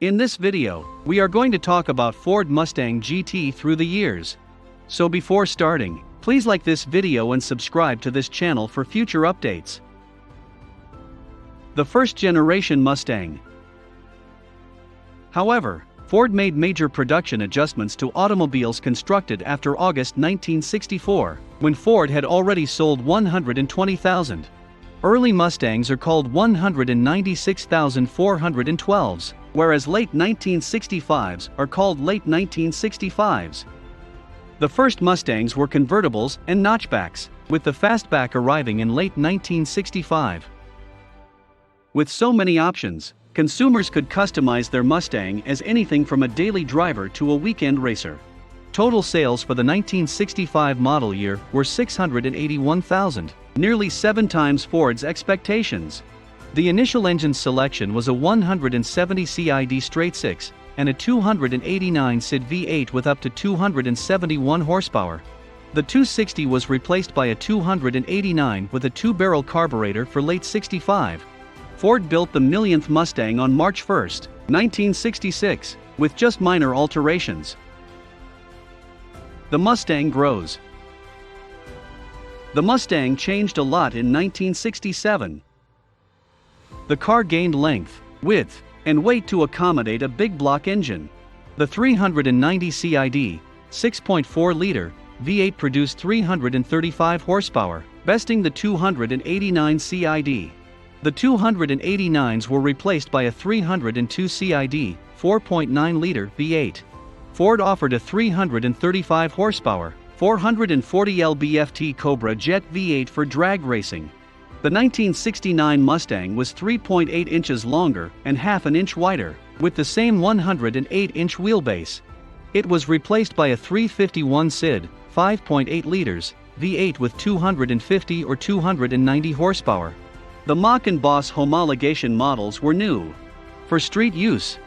In this video, we are going to talk about Ford Mustang GT through the years. So before starting, please like this video and subscribe to this channel for future updates. The first generation Mustang. However, Ford made major production adjustments to automobiles constructed after August 1964, when Ford had already sold 120,000. Early Mustangs are called 196,412s, whereas late 1965s are called late 1965s. The first Mustangs were convertibles and notchbacks, with the fastback arriving in late 1965. With so many options, consumers could customize their Mustang as anything from a daily driver to a weekend racer. Total sales for the 1965 model year were 681,000, nearly 7 times Ford's expectations. The initial engine selection was a 170 CID straight-six and a 289 SID V8 with up to 271 horsepower. The 260 was replaced by a 289 with a 2-barrel carburetor for late 65. Ford built the millionth Mustang on March 1, 1966, with just minor alterations. The Mustang grows. The Mustang changed a lot in 1967. The car gained length, width, and weight to accommodate a big block engine. The 390 CID, 6.4-liter, V8 produced 335 horsepower, besting the 289 CID. The 289s were replaced by a 302 CID, 4.9-liter V8. Ford offered a 335 horsepower, 440 lb-ft Cobra Jet V8 for drag racing. The 1969 Mustang was 3.8 inches longer and half an inch wider, with the same 108-inch wheelbase. It was replaced by a 351 SID, 5.8 liters, V8 with 250 or 290 horsepower. The Mach and Boss homologation models were new for street use.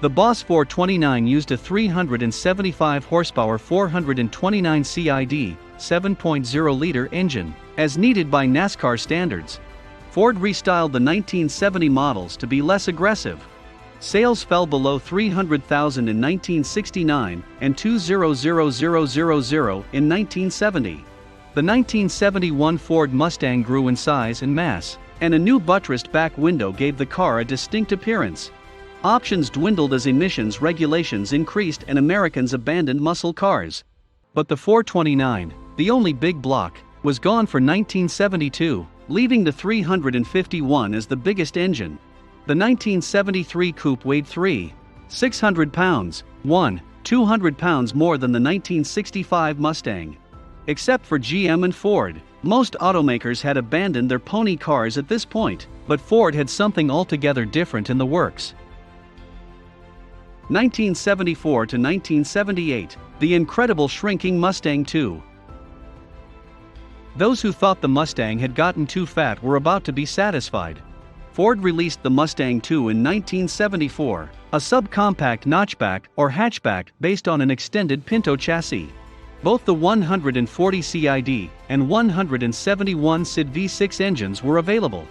The Boss 429 used a 375 horsepower 429 CID, 7.0-liter engine, as needed by NASCAR standards. Ford restyled the 1970 models to be less aggressive. Sales fell below 300,000 in 1969 and 200,000 in 1970. The 1971 Ford Mustang grew in size and mass, and a new buttressed back window gave the car a distinct appearance. Options dwindled as emissions regulations increased and Americans abandoned muscle cars. But the 429, the only big block, was gone for 1972, leaving the 351 as the biggest engine. The 1973 coupe weighed 3,600 pounds, 200 pounds more than the 1965 Mustang. Except for GM and Ford, most automakers had abandoned their pony cars at this point, but Ford had something altogether different in the works. 1974 to 1978, the incredible shrinking Mustang II. Those who thought the Mustang had gotten too fat were about to be satisfied. Ford released the Mustang II in 1974, a subcompact notchback or hatchback based on an extended Pinto chassis. Both the 140 CID and 171 SID V6 engines were available.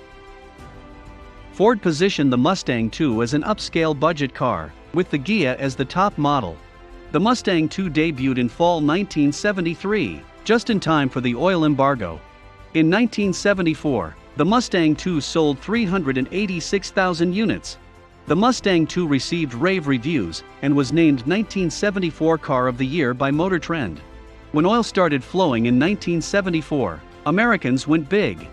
Ford positioned the Mustang II as an upscale budget car, with the Ghia as the top model. The Mustang II debuted in fall 1973, just in time for the oil embargo. In 1974, the Mustang II sold 386,000 units. The Mustang II received rave reviews and was named 1974 Car of the Year by Motor Trend. When oil started flowing in 1974, Americans went big.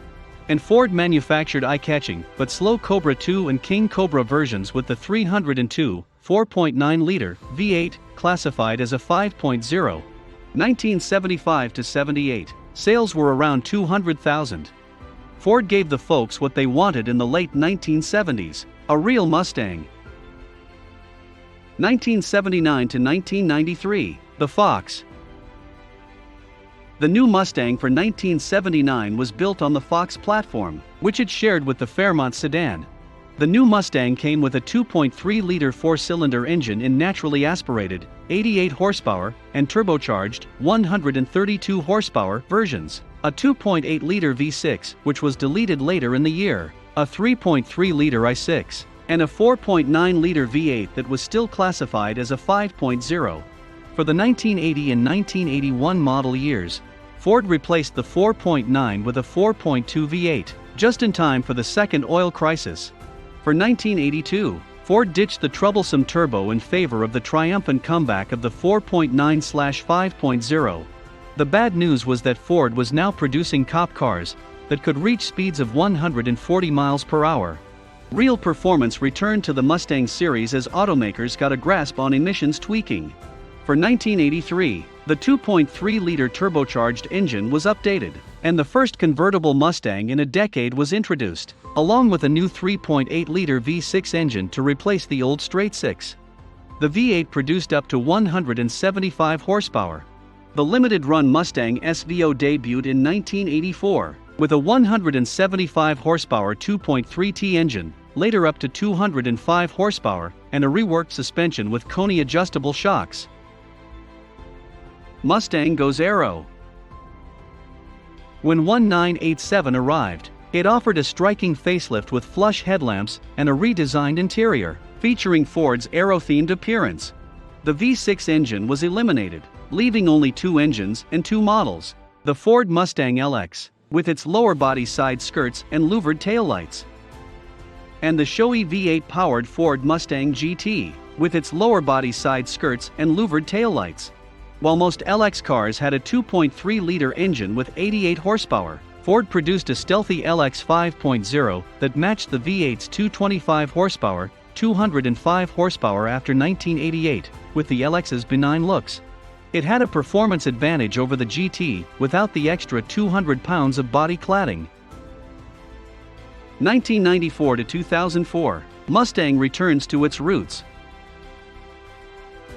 And Ford manufactured eye-catching but slow Cobra II and King Cobra versions with the 302, 4.9-liter V8, classified as a 5.0. 1975 to 78, sales were around 200,000. Ford gave the folks what they wanted in the late 1970s, a real Mustang. 1979 to 1993, the Fox. The new Mustang for 1979 was built on the Fox platform, which it shared with the Fairmont sedan. The new Mustang came with a 2.3-liter 4-cylinder engine in naturally aspirated, 88 horsepower, and turbocharged, 132 horsepower versions, a 2.8-liter V6, which was deleted later in the year, a 3.3-liter i6, and a 4.9-liter V8 that was still classified as a 5.0. For the 1980 and 1981 model years, Ford replaced the 4.9 with a 4.2 V8, just in time for the second oil crisis. For 1982, Ford ditched the troublesome turbo in favor of the triumphant comeback of the 4.9/5.0. The bad news was that Ford was now producing cop cars that could reach speeds of 140 miles per hour. Real performance returned to the Mustang series as automakers got a grasp on emissions tweaking. For 1983, the 2.3-liter turbocharged engine was updated, and the first convertible Mustang in a decade was introduced, along with a new 3.8-liter V6 engine to replace the old straight-six. The V8 produced up to 175 horsepower. The limited-run Mustang SVO debuted in 1984, with a 175 horsepower 2.3T engine, later up to 205 horsepower, and a reworked suspension with Kone adjustable shocks. Mustang goes Aero. When 1987 arrived, it offered a striking facelift with flush headlamps and a redesigned interior, featuring Ford's Aero-themed appearance. The V6 engine was eliminated, leaving only two engines and two models: the Ford Mustang LX, with its lower body side skirts and louvered taillights, and the showy V8-powered Ford Mustang GT, with its lower body side skirts and louvered taillights. While most LX cars had a 2.3-liter engine with 88 horsepower, Ford produced a stealthy LX 5.0 that matched the V8's 225 horsepower, 205 horsepower after 1988, with the LX's benign looks. It had a performance advantage over the GT without the extra 200 pounds of body cladding. 1994 to 2004, Mustang returns to its roots.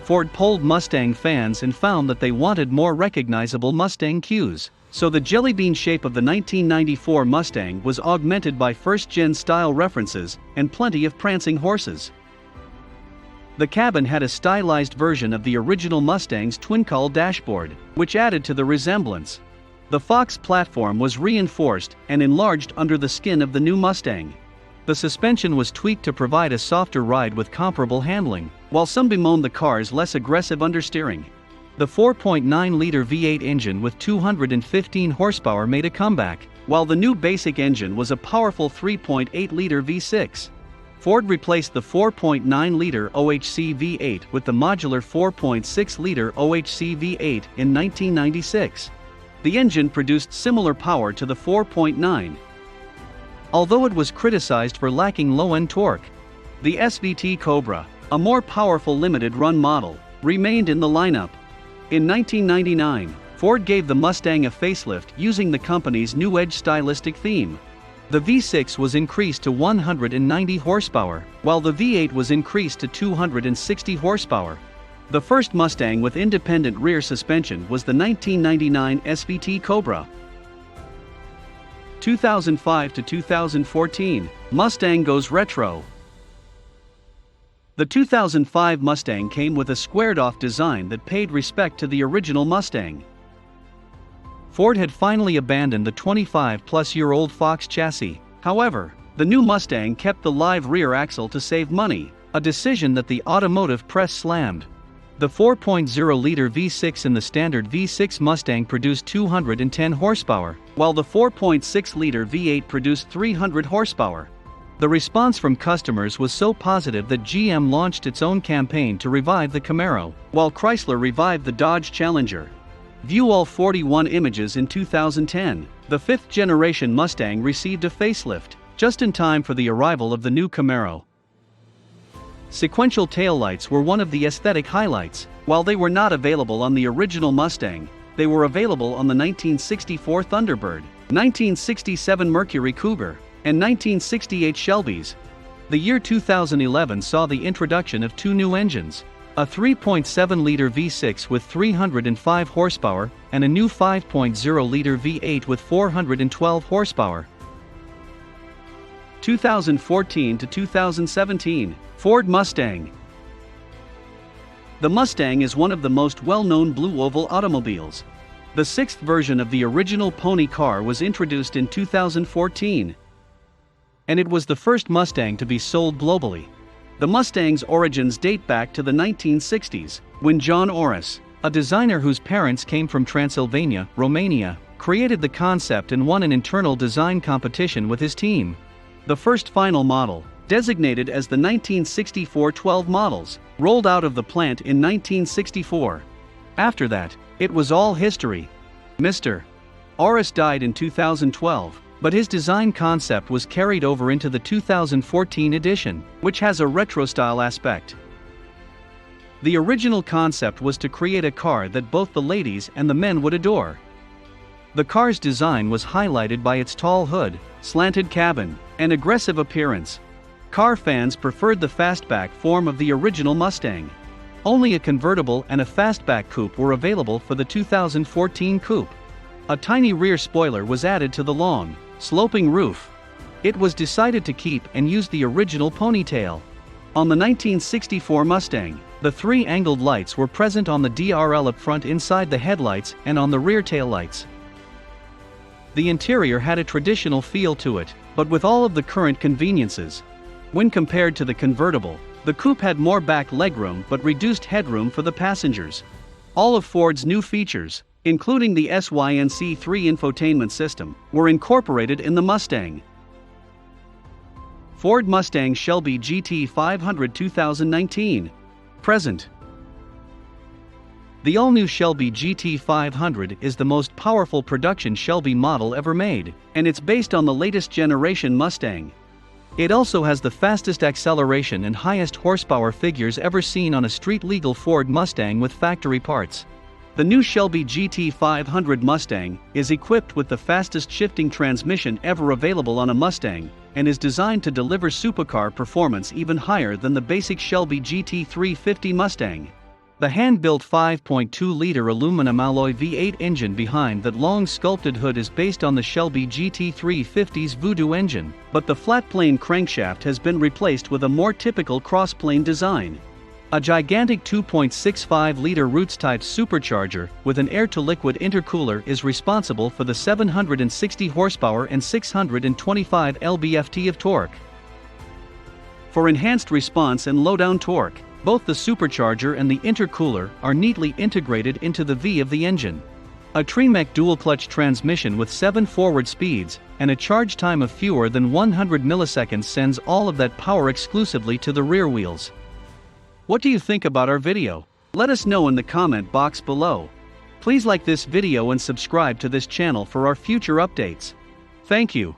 Ford polled Mustang fans and found that they wanted more recognizable Mustang cues, so the jellybean shape of the 1994 Mustang was augmented by first-gen style references and plenty of prancing horses. The cabin had a stylized version of the original Mustang's twin-cowl dashboard, which added to the resemblance. The Fox platform was reinforced and enlarged under the skin of the new Mustang. The suspension was tweaked to provide a softer ride with comparable handling, while some bemoaned the car's less aggressive understeering. The 4.9-liter V8 engine with 215 horsepower made a comeback, while the new basic engine was a powerful 3.8-liter V6. Ford replaced the 4.9-liter OHC V8 with the modular 4.6-liter OHC V8 in 1996. The engine produced similar power to the 4.9. Although it was criticized for lacking low-end torque, the SVT Cobra, a more powerful limited-run model, remained in the lineup. In 1999, Ford gave the Mustang a facelift using the company's New Edge stylistic theme. The V6 was increased to 190 horsepower, while the V8 was increased to 260 horsepower. The first Mustang with independent rear suspension was the 1999 SVT Cobra. 2005 to 2014, Mustang goes retro. The 2005 Mustang came with a squared-off design that paid respect to the original Mustang. Ford had finally abandoned the 25-plus-year-old Fox chassis. However, the new Mustang kept the live rear axle to save money, a decision that the automotive press slammed. The 4.0-liter V6 in the standard V6 Mustang produced 210 horsepower, while the 4.6-liter V8 produced 300 horsepower. The response from customers was so positive that GM launched its own campaign to revive the Camaro, while Chrysler revived the Dodge Challenger. View all 41 images in 2010. The fifth-generation Mustang received a facelift, just in time for the arrival of the new Camaro. Sequential taillights were one of the aesthetic highlights. While they were not available on the original Mustang, they were available on the 1964 Thunderbird, 1967 Mercury Cougar, and 1968 Shelbys. The year 2011 saw the introduction of two new engines: a 3.7-liter V6 with 305 horsepower and a new 5.0-liter V8 with 412 horsepower. 2014 to 2017, Ford Mustang. The Mustang is one of the most well-known blue oval automobiles. The sixth version of the original pony car was introduced in 2014. and it was the first Mustang to be sold globally. The Mustang's origins date back to the 1960s, when John Orris, a designer whose parents came from Transylvania, Romania, created the concept and won an internal design competition with his team. The first final model, designated as the 1964 12 models, rolled out of the plant in 1964. After that, it was all history. Mr. Orris died in 2012, but his design concept was carried over into the 2014 edition, which has a retro-style aspect. The original concept was to create a car that both the ladies and the men would adore. The car's design was highlighted by its tall hood, slanted cabin, and aggressive appearance. Car fans preferred the fastback form of the original Mustang. Only a convertible and a fastback coupe were available for the 2014 coupe. A tiny rear spoiler was added to the long, sloping roof. It was decided to keep and use the original ponytail. On the 1964 Mustang, the three angled lights were present on the DRL up front inside the headlights and on the rear taillights. The interior had a traditional feel to it, but with all of the current conveniences. When compared to the convertible, the coupe had more back legroom but reduced headroom for the passengers. All of Ford's new features, including the SYNC3 infotainment system, were incorporated in the Mustang. Ford Mustang Shelby GT 500 2019. Present. The all-new Shelby GT 500 is the most powerful production Shelby model ever made, and it's based on the latest generation Mustang. It also has the fastest acceleration and highest horsepower figures ever seen on a street-legal Ford Mustang with factory parts. The new Shelby GT 500 Mustang is equipped with the fastest shifting transmission ever available on a Mustang, and is designed to deliver supercar performance even higher than the basic Shelby GT 350 Mustang. The hand-built 5.2-liter aluminum alloy V8 engine behind that long sculpted hood is based on the Shelby GT 350's Voodoo engine, but the flat-plane crankshaft has been replaced with a more typical cross-plane design. A gigantic 2.65-liter Roots-type supercharger with an air-to-liquid intercooler is responsible for the 760 horsepower and 625 lb-ft of torque. For enhanced response and low-down torque, both the supercharger and the intercooler are neatly integrated into the V of the engine. A Tremec dual-clutch transmission with 7 forward speeds and a charge time of fewer than 100 milliseconds sends all of that power exclusively to the rear wheels. What do you think about our video? Let us know in the comment box below. Please like this video and subscribe to this channel for our future updates. Thank you.